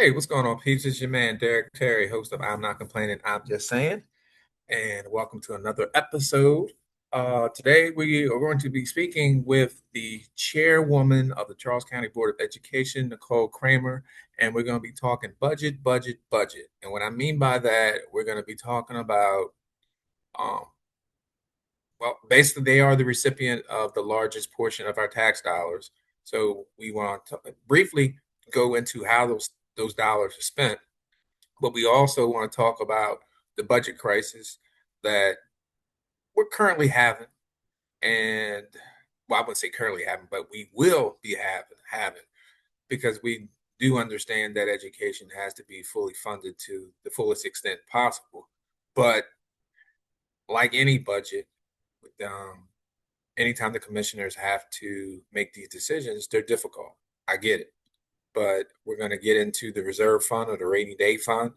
Hey, what's going on, peeps? It's your man, Derek Terry, host of I'm Not Complaining, I'm Just Saying. And welcome to another episode. Today, we are going to be speaking with the chairwoman of the Charles County Board of Education, Nicole Kreamer, and we're going to be talking budget, budget, budget. And what I mean by that, we're going to be talking about, um, well, basically, they are the recipient of the largest portion of our tax dollars. So we want to briefly go into how those dollars are spent, but we also want to talk about the budget crisis that we're currently having, and well, I wouldn't say currently having, but we will be having because we do understand that education has to be fully funded to the fullest extent possible. But like any budget, anytime the commissioners have to make these decisions, they're difficult. I get it, but we're going to get into the reserve fund or the rainy day fund.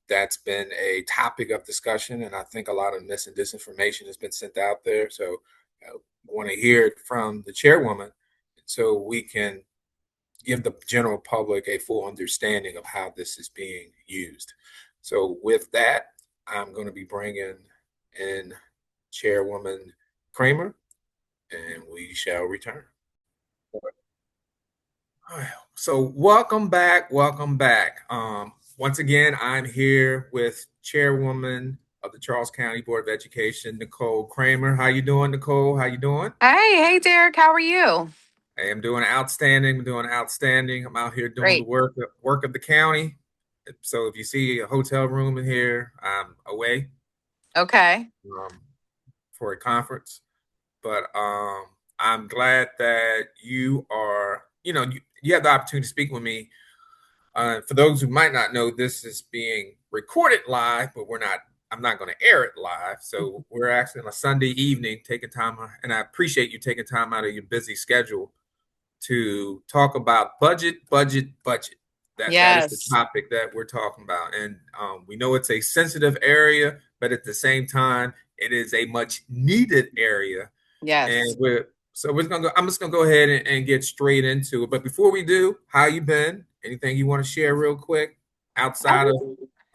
That's been a topic of discussion, and I think a lot of mis and disinformation has been sent out there. So I want to hear it from the chairwoman so we can give the general public a full understanding of how this is being used. So with that, I'm going to be bringing in Chairwoman Kreamer, and we shall return. So welcome back, welcome back. Once again, I'm here with Chairwoman of the Charles County Board of Education, Nicole Kreamer. How you doing, Nicole? How you doing? Hey, Derek, how are you? I am doing outstanding. I'm doing outstanding. I'm out here doing the Great. work of the county. So if you see a hotel room in here, I'm away Okay. um, for a conference. But I'm glad that you are, you have the opportunity to speak with me. For those who might not know, this is being recorded live, but I'm not going to air it live. So we're actually on a Sunday evening taking time, and I appreciate you taking time out of your busy schedule to talk about budget, budget, budget. That is the Yes. topic that we're talking about, and we know it's a sensitive area, but at the same time, it is a much needed area. And Yes. we're gonna go. I'm just gonna go ahead and get straight into it. But before we do, how you been? Anything you want to share real quick outside Every, of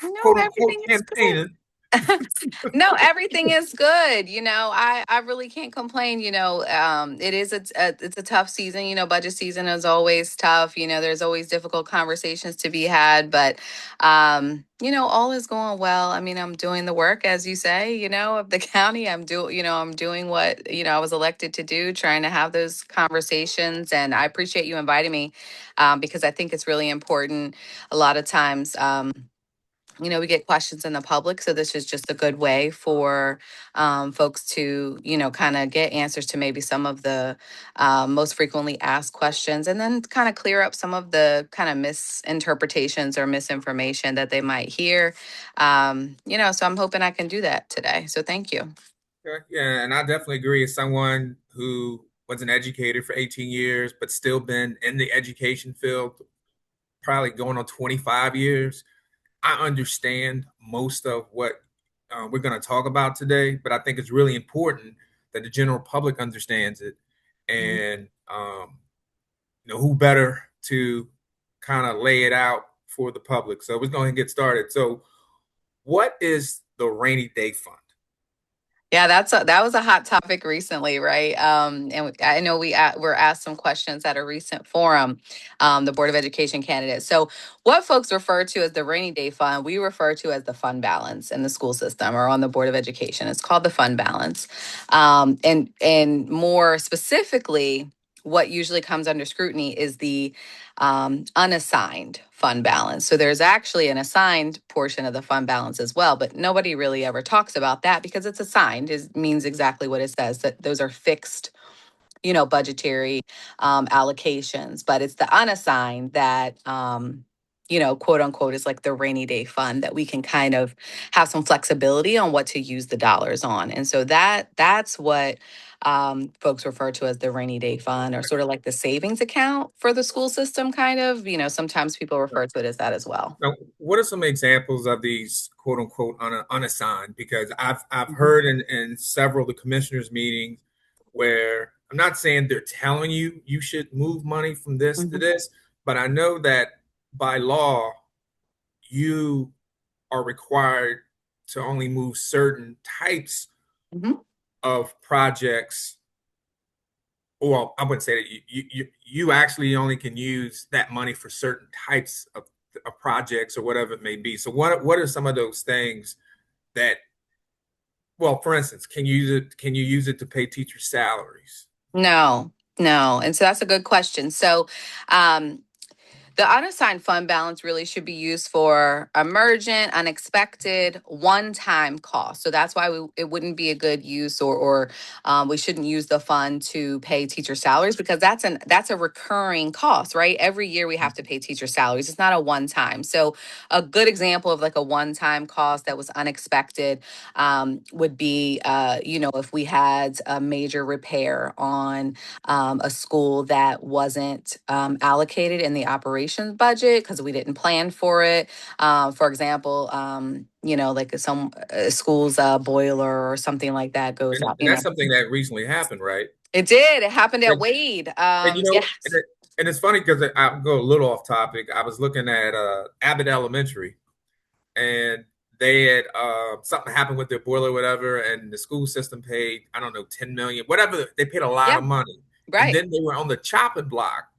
no, quote unquote everything is good. campaigning? No, everything is good. I really can't complain. It is it's a tough season. Budget season is always tough. There's always difficult conversations to be had, but all is going well. I mean, I'm doing the work, as you say, of the county. I'm doing what, I was elected to do, trying to have those conversations. And I appreciate you inviting me, because I think it's really important a lot of times. We get questions in the public. So this is just a good way for folks to, kind of get answers to maybe some of the most frequently asked questions, and then kind of clear up some of the kind of misinterpretations or misinformation that they might hear. So I'm hoping I can do that today. So thank you. Okay, yeah, and I definitely agree. As someone who was an educator for 18 years, but still been in the education field, probably going on 25 years, I understand most of what we're going to talk about today, but I think it's really important that the general public understands it. And, who better to kind of lay it out for the public? So we're going to get started. So, what is the rainy day fund? Yeah, that was a hot topic recently, right? And I know were asked some questions at a recent forum, the Board of Education candidates. So, what folks refer to as the rainy day fund, we refer to as the fund balance in the school system or on the Board of Education. It's called the fund balance, and more specifically, what usually comes under scrutiny is the unassigned fund balance. So there's actually an assigned portion of the fund balance as well, but nobody really ever talks about that because it's assigned. It means exactly what it says, that those are fixed, budgetary allocations. But it's the unassigned that, quote unquote, is like the rainy day fund that we can kind of have some flexibility on what to use the dollars on. And so that's what folks refer to as the rainy day fund, or sort of like the savings account for the school system, kind of. Sometimes people refer to it as that as well. Now, what are some examples of these quote unquote unassigned? Because I've heard in several of the commissioners' meetings where I'm not saying they're telling you you should move money from this to Mhm. this, but I know that by law, you are required to only move certain types Mhm. of projects. Well, I wouldn't say that you actually only can use that money for certain types of projects or whatever it may be. So what are some of those things that, well, for instance, can you use it to pay teachers' salaries? No, no. And so that's a good question. So, um, the unassigned fund balance really should be used for emergent, unexpected, one-time costs. So that's why it wouldn't be a good use, or we shouldn't use the fund to pay teacher salaries because that's a recurring cost, right? Every year we have to pay teacher salaries. It's not a one-time. So a good example of like a one-time cost that was unexpected would be, if we had a major repair on a school that wasn't allocated in the operations budget because we didn't plan for it. For example, like some school's boiler or something like that goes And, out. and that's something that recently happened, right? It did. It happened at And, Wade. and Yes. it's funny because I'll go a little off topic. I was looking at Abbott Elementary, and they had something happened with their boiler, or whatever, and the school system paid, I don't know, 10 million, whatever. They paid a lot Yeah. of money, and Right. then they were on the chopping block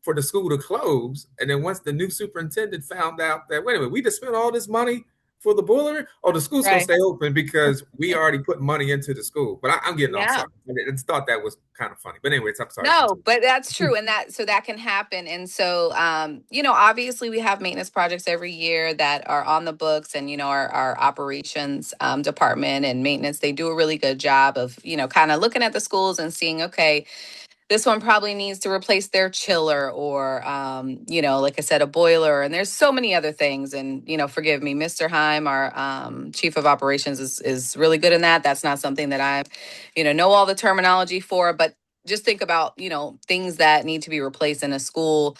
for the school to close. And then once the new superintendent found out that, wait a minute, we just spent all this money for the boiler, or the school's going to Right. stay open because we already put money into the school. But I'm getting off. Yeah. Sorry, I just thought that was kind of funny. But anyways, I'm sorry. No, Continue. but that's true. And that can happen. And so, obviously we have maintenance projects every year that are on the books and, our operations department and maintenance, they do a really good job of, kind of looking at the schools and seeing, okay, this one probably needs to replace their chiller or like I said, a boiler, and there's so many other things. And forgive me, Mr. Heim, our chief of operations, is really good in that. That's not something that I know all the terminology for, but just think about things that need to be replaced in a school,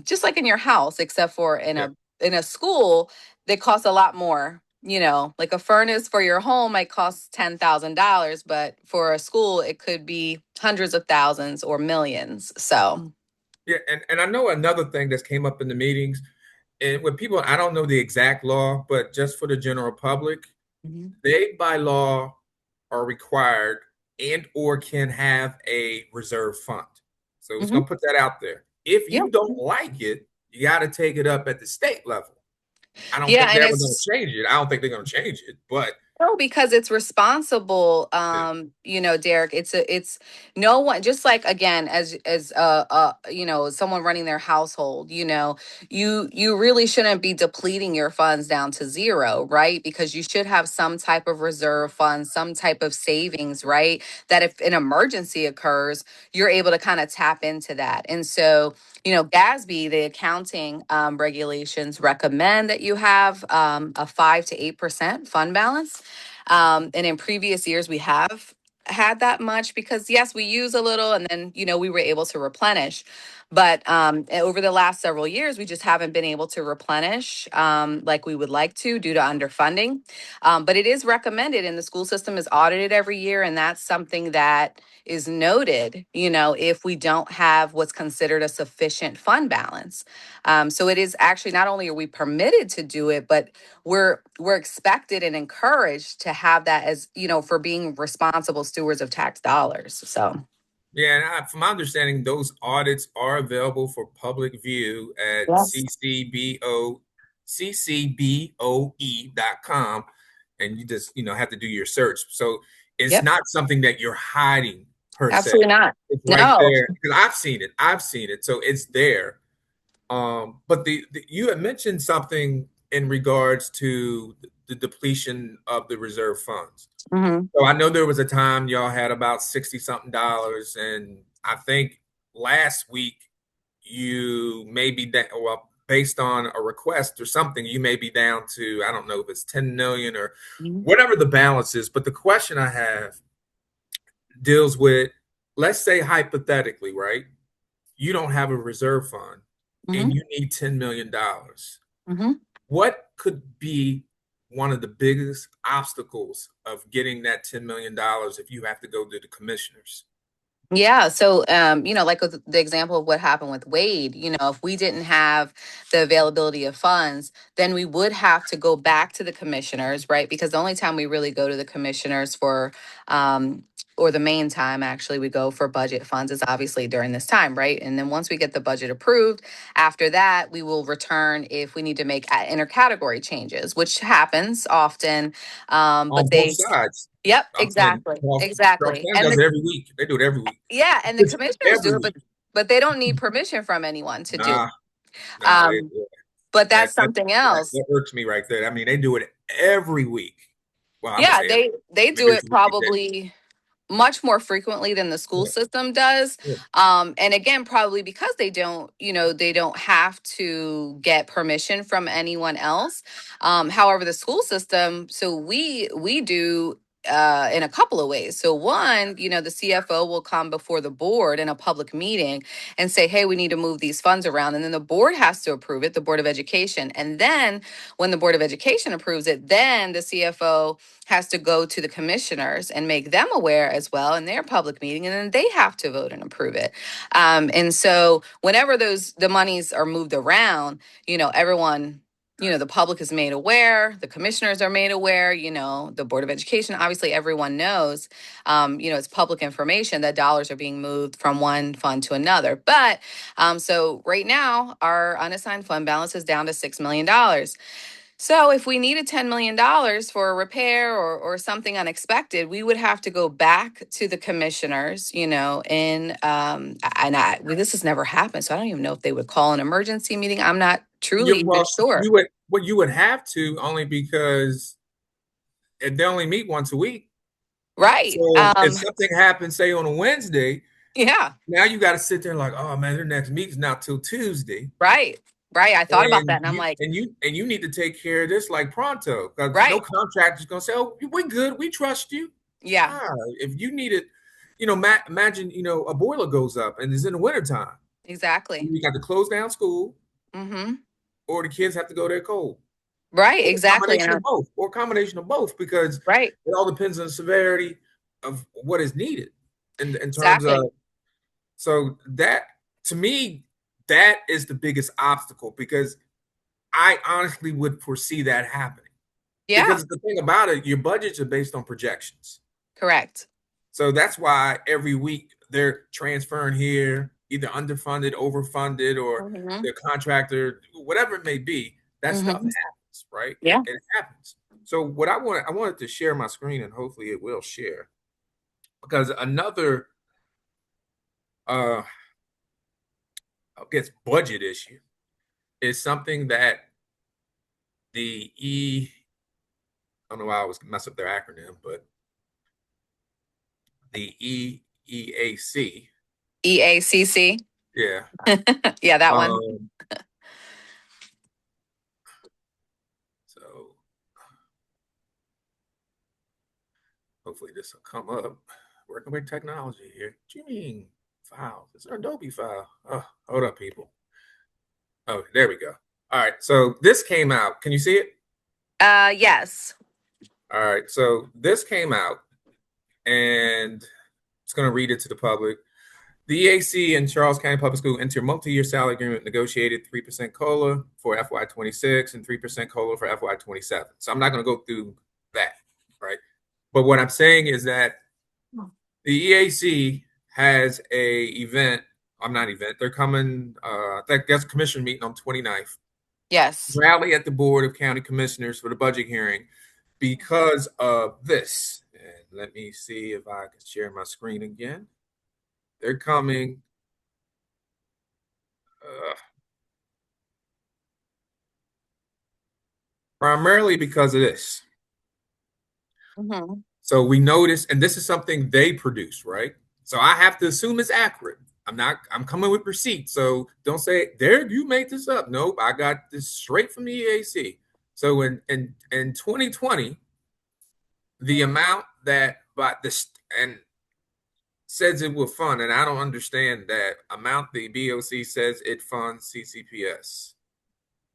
just like in your house, except for Yeah. in a school that costs a lot more. Like a furnace for your home might cost $10,000, but for a school, it could be hundreds of thousands or millions. So, Yeah. And I know another thing that's came up in the meetings, and with people, I don't know the exact law, but just for the general public, mhm. they by law are required and or can have a reserve fund. So it's Mhm. going to put that out there. If Yeah. you don't like it, you got to take it up at the state level. I don't Yeah. think And they're ever going it's to change it. I don't think they're going to change it, but No, because it's responsible. yeah, Derek, it's no one, just like again, as someone running their household, you really shouldn't be depleting your funds down to zero, right? Because you should have some type of reserve fund, some type of savings, right? That if an emergency occurs, you're able to kind of tap into that. And so, GASB, the accounting regulations recommend that you have a 5 to 8% fund balance. And in previous years, we have had that much because, yes, we use a little and then, we were able to replenish. But over the last several years, we just haven't been able to replenish like we would like to due to underfunding. But it is recommended, and the school system is audited every year. And that's something that is noted, if we don't have what's considered a sufficient fund balance. So it is actually, not only are we permitted to do it, but we're expected and encouraged to have that as for being responsible stewards of tax dollars. So yeah. And from my understanding, those audits are available for public view at yes. CCBOE.com, and you just have to do your search. So it's Yep. not something that you're hiding per se. Absolutely not. It's right No. there because I've seen it. I've seen it. So it's there. But you had mentioned something in regards to the depletion of the reserve funds. Hmm. So I know there was a time y'all had about 60 something dollars, and I think last week you may be down, well, based on a request or something, you may be down to, I don't know if it's 10 million or Hmm. whatever the balance is. But the question I have deals with, let's say hypothetically, right? You don't have a reserve fund and Hmm. you need $10 million. Hmm. What could be one of the biggest obstacles of getting that $10 million if you have to go to the commissioners? Yeah. So, like with the example of what happened with Wade, if we didn't have the availability of funds, then we would have to go back to the commissioners, right? Because the only time we really go to the commissioners or the main time actually we go for budget funds is obviously during this time, right? And then once we get the budget approved, after that, we will return if we need to make intercategory changes, which happens often. But On both sides. yep, I'm saying exactly, Charles exactly. County does it every week. They do it every week. Yeah, and the commissioners do Every it, week. but they don't need permission from anyone to do it. Nah, nah, Um, but that, that's that, something else. that irks me right there. I mean, they do it every week. Well, I'm gonna Yeah, say every, they do maybe it it's a week that, probably much more frequently than the school yeah, system does. yeah. And again, probably because they don't have to get permission from anyone else. However, the school system, so we do in a couple of ways. So one, the CFO will come before the board in a public meeting and say, hey, we need to move these funds around. And then the board has to approve it, the Board of Education. And then when the Board of Education approves it, then the CFO has to go to the commissioners and make them aware as well in their public meeting, and then they have to vote and approve it. And so whenever the monies are moved around, everyone, the public is made aware, the commissioners are made aware, the Board of Education, obviously everyone knows, it's public information that dollars are being moved from one fund to another. But so right now, our unassigned fund balance is down to $6 million. So if we needed $10 million for a repair or something unexpected, we would have to go back to the commissioners, this has never happened. So I don't even know if they would call an emergency meeting. I'm not truly even Well, sure. you would have to only because they only meet once a week. Right. So if something happens, say on a Wednesday, Yeah. now you got to sit there like, oh man, their next meeting's not till Tuesday, Right. Right. I thought about that and and I'm like, you need to take care of this like pronto because no right. contractor's gonna say, oh, we're good, we trust you. Yeah, Ah, if you need it, imagine a boiler goes up and it's in the wintertime. exactly. You got to close down school, Mm-hmm. or the kids have to go there cold, Right. or a Exactly. combination of both, because Right. it all depends on the severity of what is needed in terms of. Exactly. So that, to me, that is the biggest obstacle because I honestly would foresee that happening. Yeah. Because the thing about it, your budgets are based on projections. Correct. So that's why every week they're transferring here, either underfunded, overfunded, or Mm-hmm. their contractor, whatever it may be. That stuff Mm-hmm. happens, right? It, Yeah. it happens. So I wanted to share my screen, and hopefully it will share, because another, uh, I guess, budget issue is something that the I don't know why I was mess up their acronym, but the EAC, EACC. yeah. Yeah, that one. Um, so hopefully this will come up. Working with technology here. Jimmy files. It's an Adobe file. Oh, hold up, people. Oh, there we go. All right. So this came out. Can you see it? Yes. All right. So this came out, and it's going to read it to the public. The EAC and Charles County Public School enter multi-year salary agreement negotiated 3% COLA for FY26 and 3% COLA for FY27. So I'm not going to go through that, right? But what I'm saying is that the EAC has a event. I'm not event. They're coming. I think that's commission meeting on 29th. Yes. Rally at the Board of County Commissioners for the budget hearing because of this. And let me see if I can share my screen again. They're coming. Uh, Primarily because of this. Mm-hmm. So we notice, and this is something they produce, right? So I have to assume it's accurate. I'm coming with receipts. So don't say, Derek, you made this up. Nope, I got this straight from the EAC. So in 2020, the amount that by this and says it will fund, and I don't understand that amount the BOC says it funds CCPS.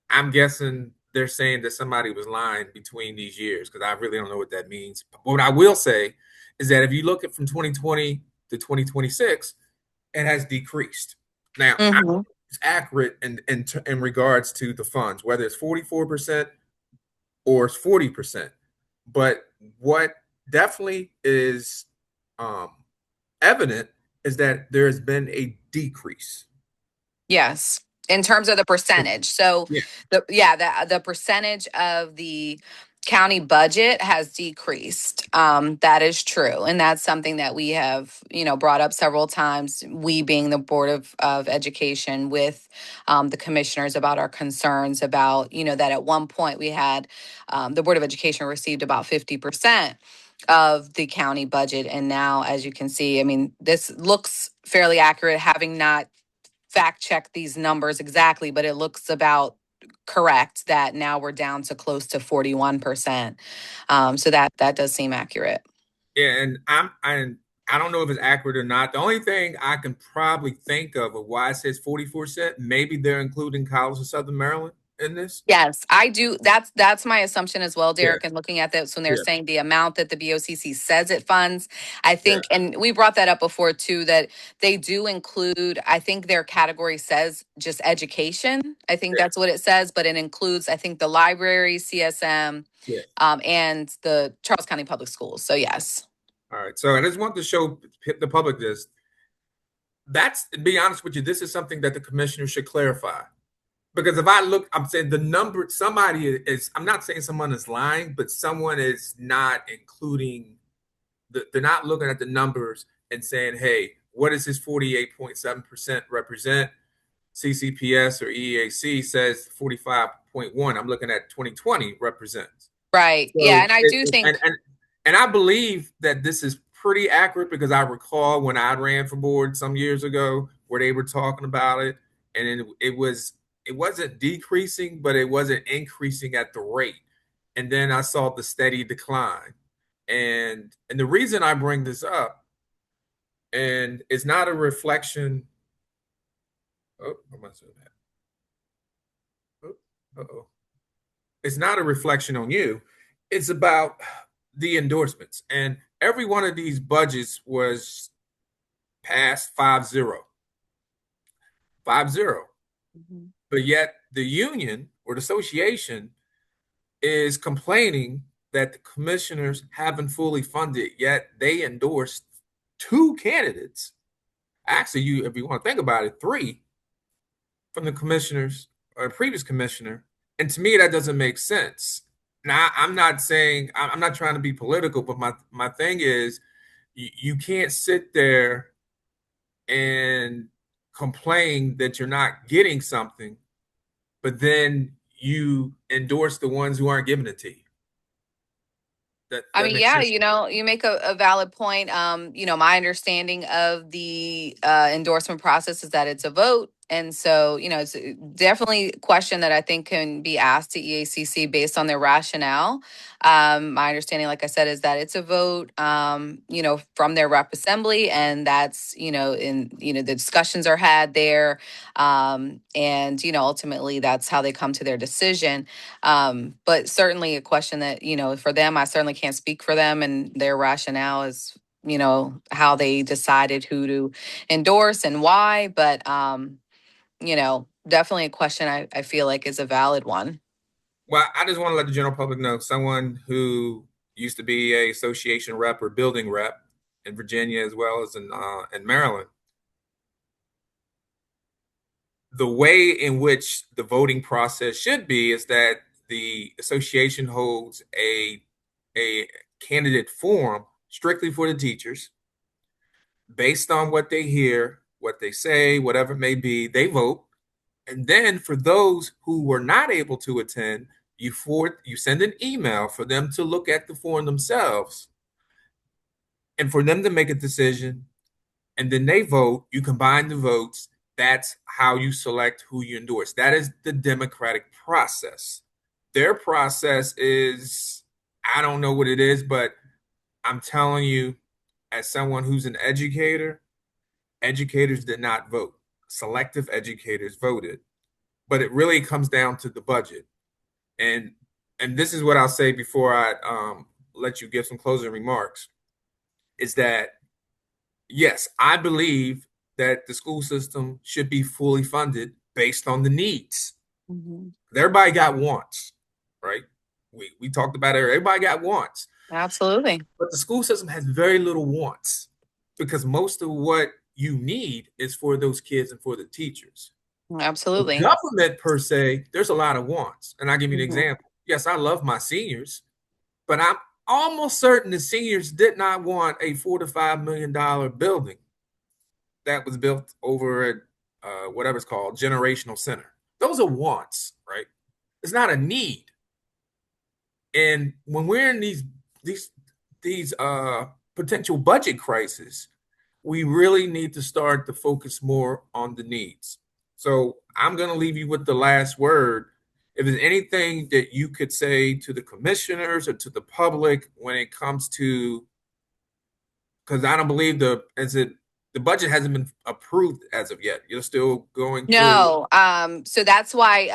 I'm guessing they're saying that somebody was lying between these years because I really don't know what that means. But what I will say is that if you look at from 2020 to 2026, it has decreased. Now, I don't Hmm. know if it's accurate in regards to the funds, whether it's 44% or it's 40%. But what definitely is um, evident is that there has been a decrease. Yes, in terms of the percentage. So Yeah, the percentage of the county budget has decreased. That is true, and that's something that we have, brought up several times. We being the Board of Education with the commissioners about our concerns about, that at one point we had the Board of Education received about 50% of the county budget, and now, as you can see, I mean, this looks fairly accurate, having not fact check these numbers exactly, but it looks about correct that now we're down to close to 41%. So that does seem accurate. yeah, and I don't know if it's accurate or not. The only thing I can probably think of why it says 44%, maybe they're including College of Southern Maryland in this. Yes, I do. That's my assumption as well, Yeah, Derek. And looking at this, when they're yeah, saying the amount that the BOCC says it funds, I yeah, think, and we brought that up before too, that they do include. I think their category says just education. I think yeah, that's what it says, but it includes, I think, the library, CSM, yeah. and the Charles County Public Schools. So yes. All right. So I just want to show the public this. That's, to be honest with you, this is something that the commissioner should clarify. Because if I look, I'm saying the number, somebody is, I'm not saying someone is lying, but someone is not including, they're not looking at the numbers and saying, hey, what does this 48.7% represent? CCPS or EAC says 45.1. I'm looking at 2020 represents. Right. Yeah. So, And I do think, and I believe that this is pretty accurate because I recall when I ran for board some years ago where they were talking about it, and it wasn't decreasing, but it wasn't increasing at the rate. And then I saw the steady decline. And the reason I bring this up, and it's not a reflection. Oh, what am I saying that? Oh, uh-oh. It's not a reflection on you. It's about the endorsements. And every one of these budgets was passed 5-0, 5-0. Mhm. But yet the union or the association is complaining that the commissioners haven't fully funded, yet they endorsed two candidates. Actually, you, if you want to think about it, three from the commissioners or previous commissioner. And to me, that doesn't make sense. Now, I'm not saying I'm not trying to be political, but my thing is you can't sit there and complain that you're not getting something, but then you endorse the ones who aren't giving it to you. I That mean, makes yeah, sense. you make a valid point. My understanding of the endorsement process is that it's a vote. And so, it's definitely a question that I think can be asked to EACC based on their rationale. My understanding, like I said, is that it's a vote, from their rep assembly, and that's, the discussions are had there. And, ultimately that's how they come to their decision. But certainly a question that, for them, I certainly can't speak for them and their rationale is, how they decided who to endorse and why. But, definitely a question I feel like is a valid one. Well, I just want to let the general public know someone who used to be a association rep or building rep in Virginia as well as in Maryland. The way in which the voting process should be is that the association holds a candidate forum strictly for the teachers based on what they hear, what they say, whatever it may be, they vote. And then for those who were not able to attend, you send an email for them to look at the form themselves and for them to make a decision. And then they vote, you combine the votes. That's how you select who you endorse. That is the democratic process. Their process is, I don't know what it is, but I'm telling you, as someone who's an educator, educators did not vote. Selective educators voted. But it really comes down to the budget. And and this is what I'll say before I let you give some closing remarks, is that yes, I believe that the school system should be fully funded based on the needs. Mhm. Everybody got wants, right? We talked about it. Everybody got wants, Absolutely. but the school system has very little wants because most of what you need is for those kids and for the teachers. The Absolutely. government per se, there's a lot of wants, and I'll give you an Mhm. example. Yes, I love my seniors, but I'm almost certain the seniors did not want a $4 to $5 million building that was built over at whatever it's called, generational center. Those are wants, right? It's not a need. And when we're in these these potential budget crises, we really need to start to focus more on the needs. So I'm going to leave you with the last word. If there's anything that you could say to the commissioners or to the public when it comes to, because I don't believe the budget hasn't been approved as of yet. You're still going through. No, so that's why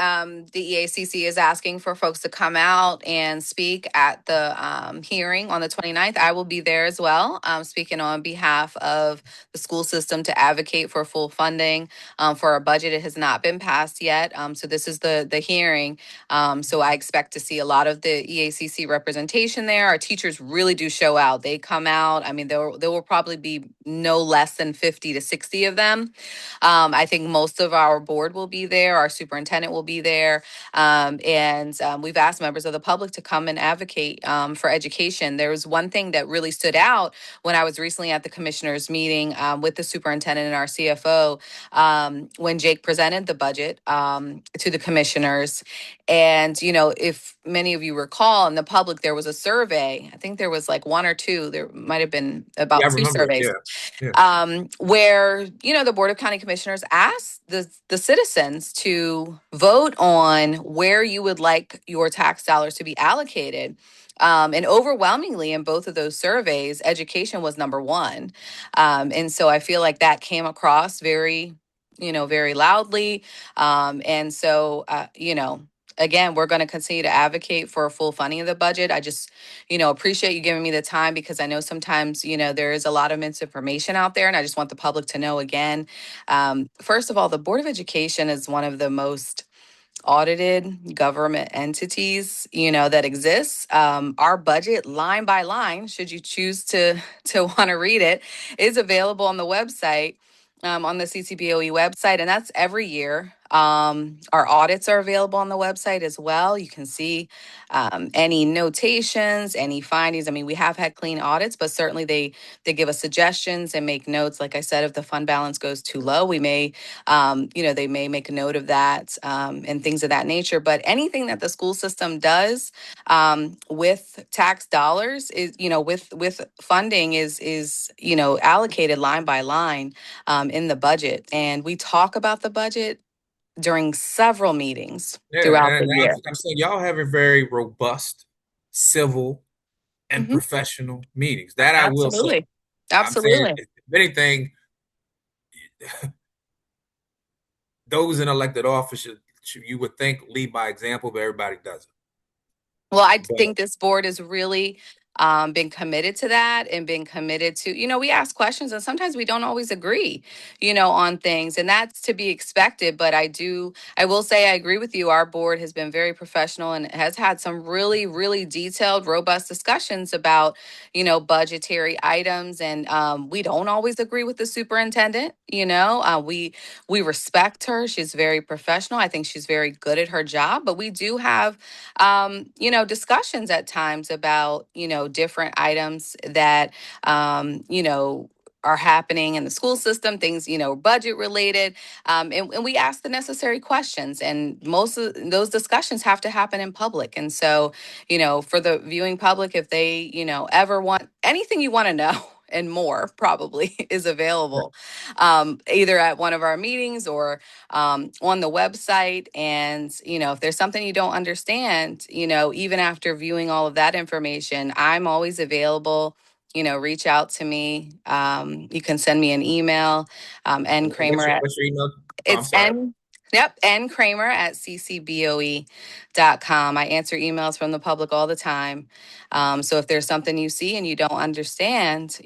the EACC is asking for folks to come out and speak at the hearing on the 29th. I will be there as well, speaking on behalf of the school system to advocate for full funding for our budget. It has not been passed yet, so this is the hearing. So I expect to see a lot of the EACC representation there. Our teachers really do show out. They come out. I mean, there will probably be no less than 50 to 60 of them. I think most of our board will be there, our superintendent will be there, and we've asked members of the public to come and advocate for education. There was one thing that really stood out when I was recently at the commissioners' meeting with the superintendent and our CFO when Jake presented the budget to the commissioners. And, you know, if many of you recall in the public, there was a survey. I think there was like one or two, there might have been Yeah, about I two remember it. surveys Yeah, yeah. where the Board of County Commissioners asked the citizens to vote on where you would like your tax dollars to be allocated. And overwhelmingly in both of those surveys, education was number one. And so I feel like that came across very, very loudly. And so, again, we're going to continue to advocate for full funding of the budget. I just appreciate you giving me the time because I know sometimes, there is a lot of misinformation out there, and I just want the public to know again. First of all, the Board of Education is one of the most audited government entities that exists. Our budget line by line, should you choose to want to read it, is available on the website, on the CCBOE website, and that's every year. Our audits are available on the website as well. You can see any notations, any findings. I mean, we have had clean audits, but certainly they give us suggestions and make notes. Like I said, if the fund balance goes too low, we may they may make a note of that, and things of that nature. But anything that the school system does with tax dollars is, with funding is allocated line by line in the budget. And we talk about the budget during several meetings Yeah, throughout and the year. I'm saying y'all have a very robust, civil, and Hmm. professional meetings. That I will say. Absolutely. I'm saying, Absolutely. if anything, those in elected office you would think lead by example, but everybody doesn't. Well, I But think this board has really been committed to that and been committed to, we ask questions and sometimes we don't always agree, on things. And that's to be expected. But I will say I agree with you. Our board has been very professional and has had some really, really detailed, robust discussions about, budgetary items. And we don't always agree with the superintendent. We respect her. She's very professional. I think she's very good at her job, but we do have discussions at times about, different items that, are happening in the school system, things, budget related. And we ask the necessary questions. And most of those discussions have to happen in public. And so, for the viewing public, if they, ever want anything you want to know, and more probably is available either at one of our meetings or on the website. And, if there's something you don't understand, even after viewing all of that information, I'm always available. Reach out to me. You can send me an email, N Kramer at what's your email? Oh, I'm it's sorry. N. Yep, and Kreamer at CCBOE.com. I answer emails from the public all the time. So if there's something you see and you don't understand,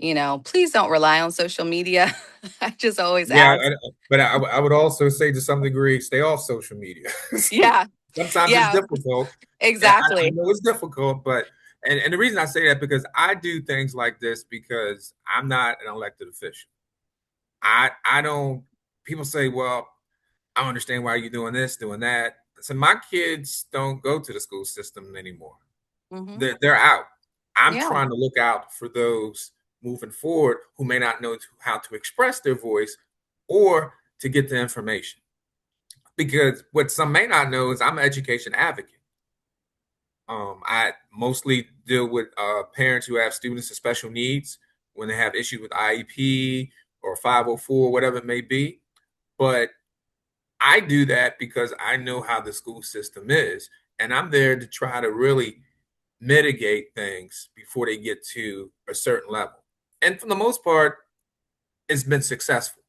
please don't rely on social media. I just always Yeah, ask. but I would also say to some degree, stay off social media. Yeah, Sometimes it's yeah, difficult. And I exactly. know it's difficult, but and the reason I say that because I do things like this because I'm not an elected official. I don't. People say, well, I don't understand why you're doing this, doing that. So my kids don't go to the school system anymore. Hmm. They're out. I'm Yeah. trying to look out for those moving forward who may not know how to express their voice or to get the information. Because what some may not know is I'm an education advocate. I mostly deal with parents who have students with special needs when they have issues with IEP or 504, whatever it may be. But I do that because I know how the school system is, and I'm there to try to really mitigate things before they get to a certain level. And for the most part, it's been successful.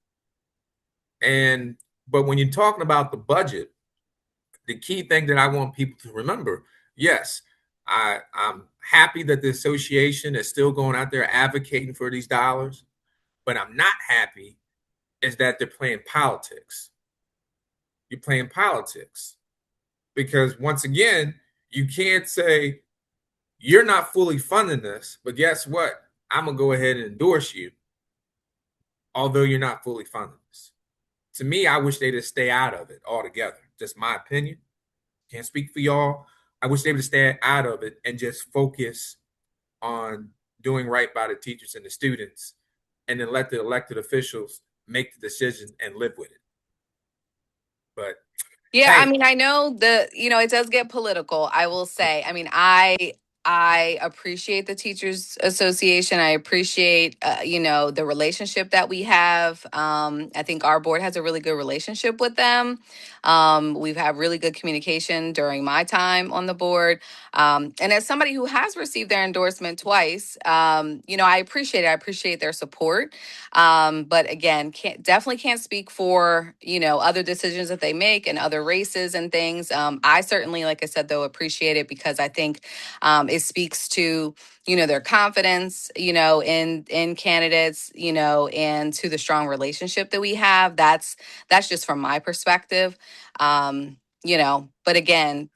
And but when you're talking about the budget, the key thing that I want people to remember, yes, I'm happy that the association is still going out there advocating for these dollars, but I'm not happy is that they're playing politics. You're playing politics because once again, you can't say you're not fully funding this, but guess what? I'm gonna go ahead and endorse you, although you're not fully funding this. To me, I wish they'd just stay out of it altogether. Just my opinion. Can't speak for y'all. I wish they would stay out of it and just focus on doing right by the teachers and the students, and then let the elected officials make the decision and live with it. But Yeah, I hey, mean, I know it does get political, I will say. I mean, I appreciate the Teachers Association. I appreciate the relationship that we have. I think our board has a really good relationship with them. We've had really good communication during my time on the board. And as somebody who has received their endorsement twice, I appreciate it. I appreciate their support. But again, definitely can't speak for other decisions that they make and other races and things. I certainly, like I said, though, appreciate it because I think it speaks to their confidence in candidates, and to the strong relationship that we have. That's just from my perspective. But again,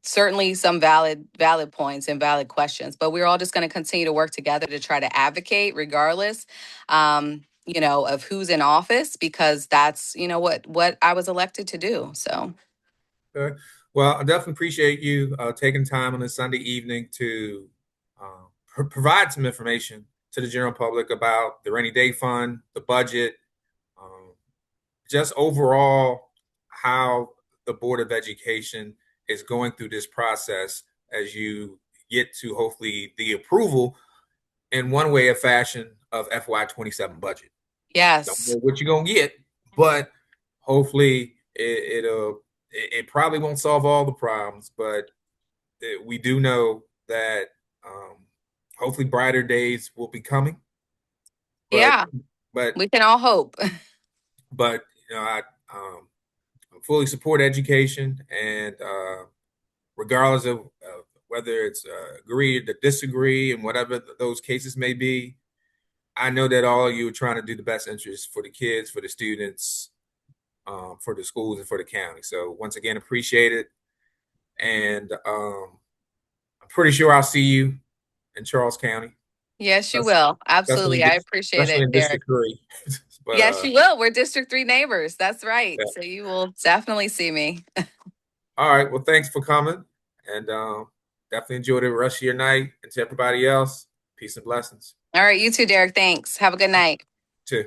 certainly some valid points and valid questions, but we're all just going to continue to work together to try to advocate regardless, of who's in office, because that's, what I was elected to do. So, well, I definitely appreciate you taking time on a Sunday evening to provide some information to the general public about the rainy day fund, the budget, um, just overall how the Board of Education is going through this process as you get to hopefully the approval in one way or fashion of FY27 budget. Don't yes. know what you're gonna get, but hopefully it probably won't solve all the problems, but we do know that hopefully brighter days will be coming. But Yeah, but we can all hope. but I um, fully support education, and regardless of whether it's agree to disagree and whatever those cases may be, I know that all of you are trying to do the best interest for the kids, for the students, for the schools, and for the county. So once again, appreciate it, and I'm pretty sure I'll see you in Charles County, Yes, you especially will. Absolutely. I appreciate especially it, in Derek. District 3. But Yes, you will. We're District 3 neighbors. That's right. yeah. So you will definitely see me. All right. Well, thanks for coming, and definitely enjoy the rest of your night. And to everybody else, peace and blessings. All right, you too, Derek. Thanks. Have a good night. Too.